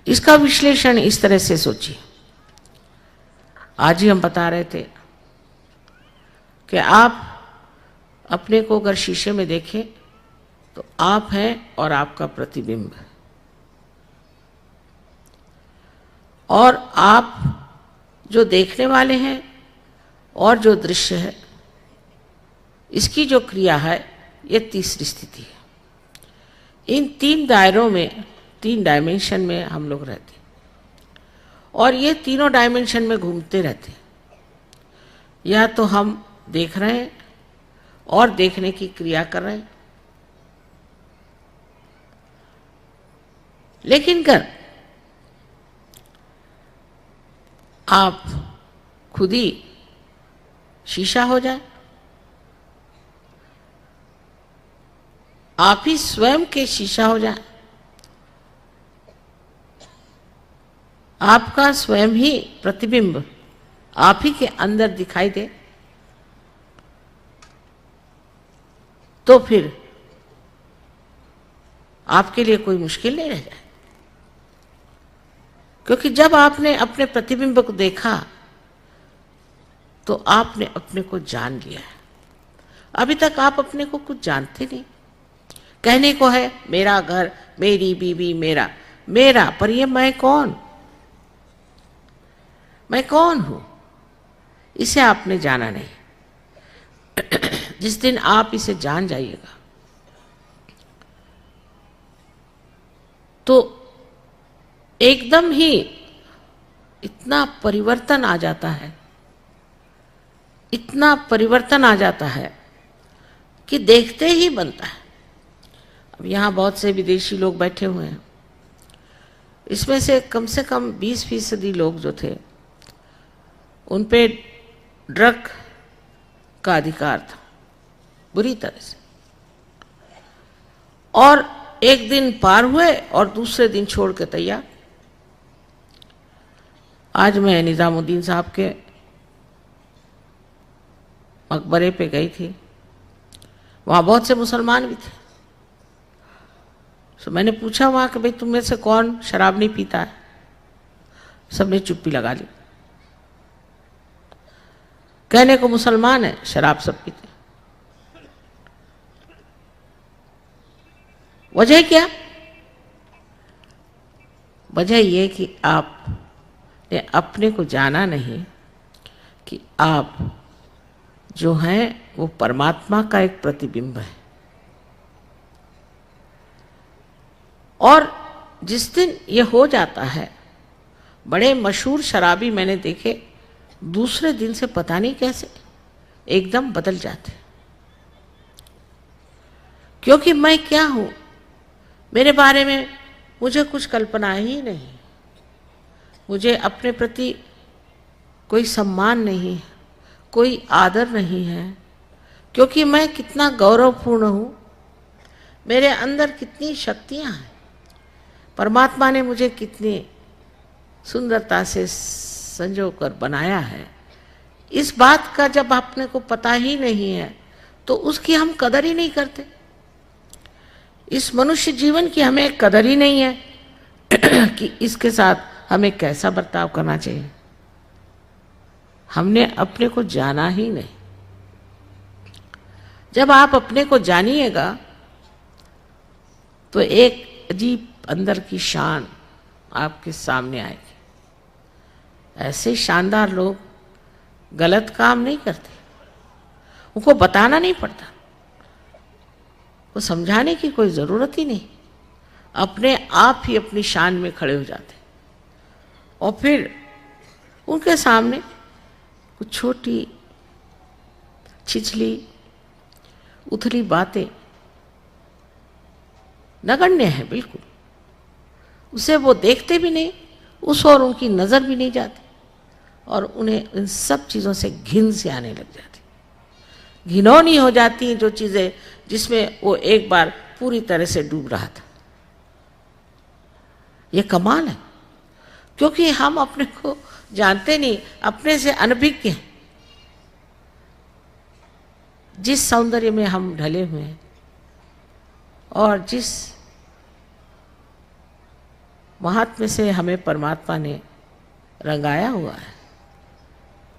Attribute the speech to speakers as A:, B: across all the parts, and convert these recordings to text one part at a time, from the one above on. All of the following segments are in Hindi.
A: इसका विश्लेषण इस तरह से सोचिए। आज ही हम बता रहे थे कि आप अपने को अगर शीशे में देखें तो आप हैं और आपका प्रतिबिंब, और आप जो देखने वाले हैं और जो दृश्य है, इसकी जो क्रिया है, ये तीसरी स्थिति है। इन तीन दायरों में, तीन डायमेंशन में हम लोग रहते हैं और ये तीनों डायमेंशन में घूमते रहते हैं। या तो हम देख रहे हैं और देखने की क्रिया कर रहे हैं, लेकिन अगर आप खुद ही शीशा हो जाए, आप ही स्वयं के शीशा हो जाए, आपका स्वयं ही प्रतिबिंब आप ही के अंदर दिखाई दे, तो फिर आपके लिए कोई मुश्किल नहीं रह जाए। क्योंकि जब आपने अपने प्रतिबिंब को देखा तो आपने अपने को जान लिया है। अभी तक आप अपने को कुछ जानते नहीं। कहने को है मेरा घर, मेरी बीवी, मेरा मेरा, पर ये मैं कौन, मैं कौन हूं, इसे आपने जाना नहीं। जिस दिन आप इसे जान जाइएगा तो एकदम ही इतना परिवर्तन आ जाता है, इतना परिवर्तन आ जाता है कि देखते ही बनता है। अब यहाँ बहुत से विदेशी लोग बैठे हुए हैं, इसमें से कम 20% लोग जो थे उन पे ड्रग का अधिकार था बुरी तरह से, और एक दिन पार हुए और दूसरे दिन छोड़ के तैयार। आज मैं निजामुद्दीन साहब के मकबरे पे गई थी, वहाँ बहुत से मुसलमान भी थे। तो मैंने पूछा वहाँ कि भाई तुम में से कौन शराब नहीं पीता है? सबने चुप्पी लगा ली। कहने को मुसलमान है, शराब सब पीते। वजह क्या? वजह यह कि आपने अपने को जाना नहीं कि आप जो हैं वो परमात्मा का एक प्रतिबिंब है। और जिस दिन ये हो जाता है, बड़े मशहूर शराबी मैंने देखे, दूसरे दिन से पता नहीं कैसे एकदम बदल जाते। क्योंकि मैं क्या हूं, मेरे बारे में मुझे कुछ कल्पना ही नहीं, मुझे अपने प्रति कोई सम्मान नहीं है, कोई आदर नहीं है। क्योंकि मैं कितना गौरवपूर्ण हूं, मेरे अंदर कितनी शक्तियां हैं, परमात्मा ने मुझे कितनी सुंदरता से संजो कर बनाया है, इस बात का जब आपने को पता ही नहीं है तो उसकी हम कदर ही नहीं करते। इस मनुष्य जीवन की हमें कदर ही नहीं है कि इसके साथ हमें कैसा बर्ताव करना चाहिए। हमने अपने को जाना ही नहीं। जब आप अपने को जानिएगा तो एक अजीब अंदर की शान आपके सामने आएगी। ऐसे शानदार लोग गलत काम नहीं करते, उनको बताना नहीं पड़ता, वो समझाने की कोई ज़रूरत ही नहीं, अपने आप ही अपनी शान में खड़े हो जाते। और फिर उनके सामने कुछ छोटी छिछली उथली बातें नगण्य है बिल्कुल, उसे वो देखते भी नहीं, उस और उनकी नज़र भी नहीं जाती, और उन्हें इन सब चीज़ों से घिन से आने लग जाती, घिनौनी हो जाती हैं जो चीज़ें जिसमें वो एक बार पूरी तरह से डूब रहा था। ये कमाल है, क्योंकि हम अपने को जानते नहीं, अपने से अनभिज्ञ हैं। जिस सौंदर्य में हम ढले हुए हैं और जिस महात्म्य से हमें परमात्मा ने रंगाया हुआ है।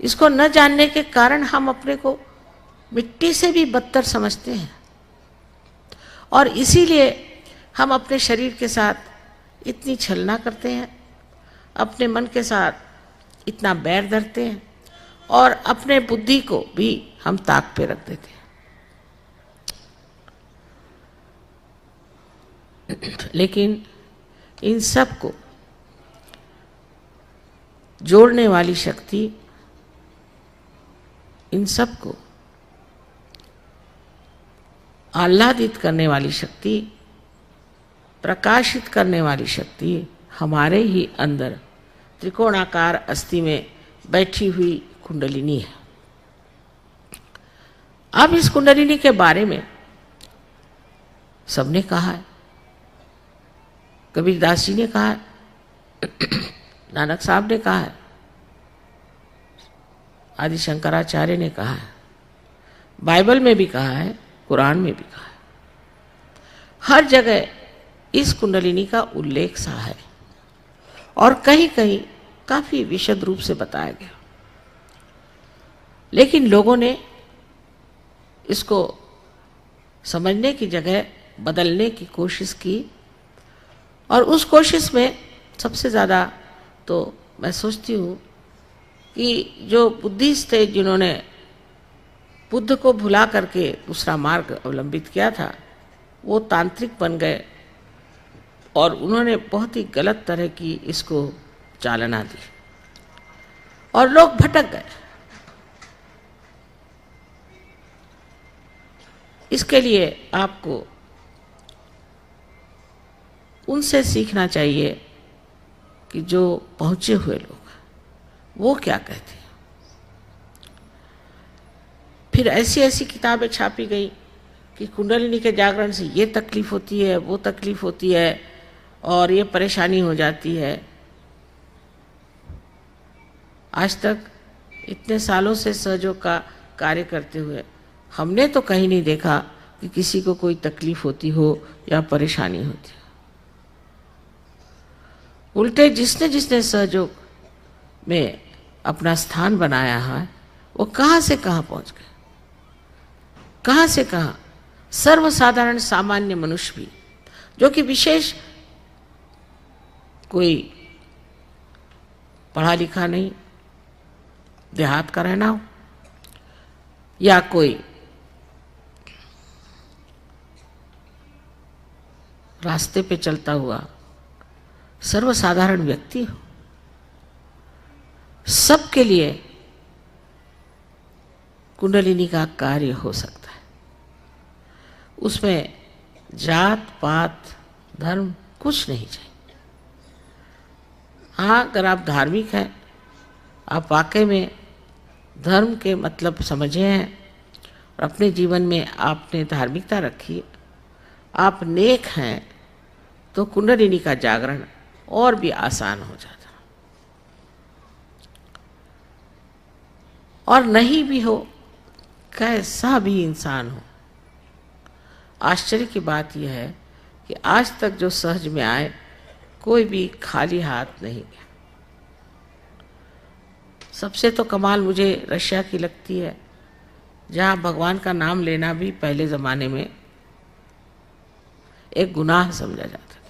A: इसको न जानने के कारण हम अपने को मिट्टी से भी बदतर समझते हैं और इसीलिए हम अपने शरीर के साथ इतनी छलना करते हैं, अपने मन के साथ इतना बैर धरते हैं और अपने बुद्धि को भी हम ताक पे रख देते हैं। लेकिन इन सब को जोड़ने वाली शक्ति, इन सब को आह्लादित करने वाली शक्ति, प्रकाशित करने वाली शक्ति हमारे ही अंदर त्रिकोणाकार अस्थि में बैठी हुई कुंडलिनी है। अब इस कुंडलिनी के बारे में सबने कहा है। कबीरदास जी ने कहा है, नानक साहब ने कहा है, आदि शंकराचार्य ने कहा है, बाइबल में भी कहा है, कुरान में भी कहा है। हर जगह इस कुंडलिनी का उल्लेख सा है और कहीं कहीं काफी विशद रूप से बताया गया। लेकिन लोगों ने इसको समझने की जगह बदलने की कोशिश की और उस कोशिश में सबसे ज़्यादा तो मैं सोचती हूँ कि जो बुद्धिस्ट थे, जिन्होंने बुद्ध को भुला करके दूसरा मार्ग अवलंबित किया था, वो तांत्रिक बन गए और उन्होंने बहुत ही गलत तरह की इसको चालना दी और लोग भटक गए। इसके लिए आपको उनसे सीखना चाहिए कि जो पहुंचे हुए लोग वो क्या कहते हैं। फिर ऐसी ऐसी किताबें छापी गई कि कुंडलिनी के जागरण से ये तकलीफ होती है, वो तकलीफ होती है और ये परेशानी हो जाती है। आज तक इतने सालों से सहयोग का कार्य करते हुए हमने तो कहीं नहीं देखा कि किसी को कोई तकलीफ होती हो या परेशानी होती हो। उल्टे जिसने जिसने सहयोग में अपना स्थान बनाया है वो कहाँ से कहाँ पहुँच गए, कहाँ से कहाँ। सर्वसाधारण सामान्य मनुष्य भी, जो कि विशेष कोई पढ़ा लिखा नहीं, देहात का रहना हो या कोई रास्ते पे चलता हुआ सर्वसाधारण व्यक्ति हो, सबके लिए कुंडलिनी का कार्य हो सकता है। उसमें जात पात धर्म कुछ नहीं चाहिए। हाँ, अगर आप धार्मिक हैं, आप वाकई में धर्म के मतलब समझे हैं और अपने जीवन में आपने धार्मिकता रखी, आप नेक हैं, तो कुंडलिनी का जागरण और भी आसान हो जाता। और नहीं भी हो, कैसा भी इंसान हो, आश्चर्य की बात यह है कि आज तक जो सहज में आए कोई भी खाली हाथ नहीं गया। सबसे तो कमाल मुझे रशिया की लगती है, जहाँ भगवान का नाम लेना भी पहले ज़माने में एक गुनाह समझा जाता था।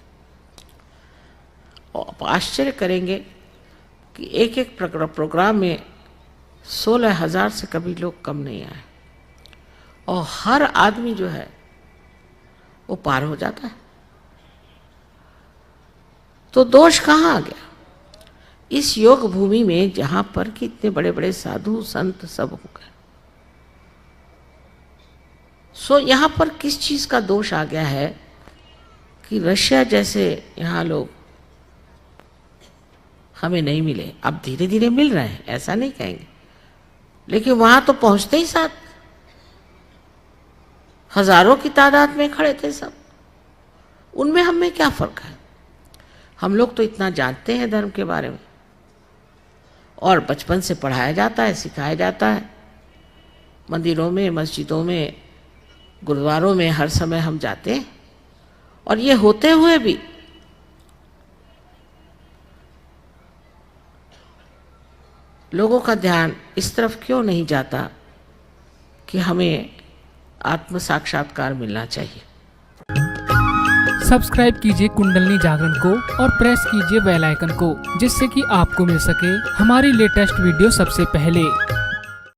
A: और आप आश्चर्य करेंगे कि एक एक प्रोग्राम में 16,000 से कभी लोग कम नहीं आए और हर आदमी जो है वो पार हो जाता है। तो दोष कहाँ आ गया? इस योग भूमि में जहां पर कि इतने बड़े बड़े साधु संत सब हो गए, सो यहां पर किस चीज का दोष आ गया है कि रशिया जैसे यहाँ लोग हमें नहीं मिले। अब धीरे धीरे मिल रहे हैं, ऐसा नहीं कहेंगे, लेकिन वहां तो पहुंचते ही साथ हजारों की तादाद में खड़े थे सब। उनमें हमें क्या फर्क है? हम लोग तो इतना जानते हैं धर्म के बारे में और बचपन से पढ़ाया जाता है, सिखाया जाता है। मंदिरों में, मस्जिदों में, गुरुद्वारों में हर समय हम जाते हैं और ये होते हुए भी लोगों का ध्यान इस तरफ क्यों नहीं जाता कि हमें आत्म साक्षात्कार मिलना चाहिए।
B: सब्सक्राइब कीजिए कुंडलिनी जागरण को और प्रेस कीजिए बेल आइकन को, जिससे कि आपको मिल सके हमारी लेटेस्ट वीडियो सबसे पहले।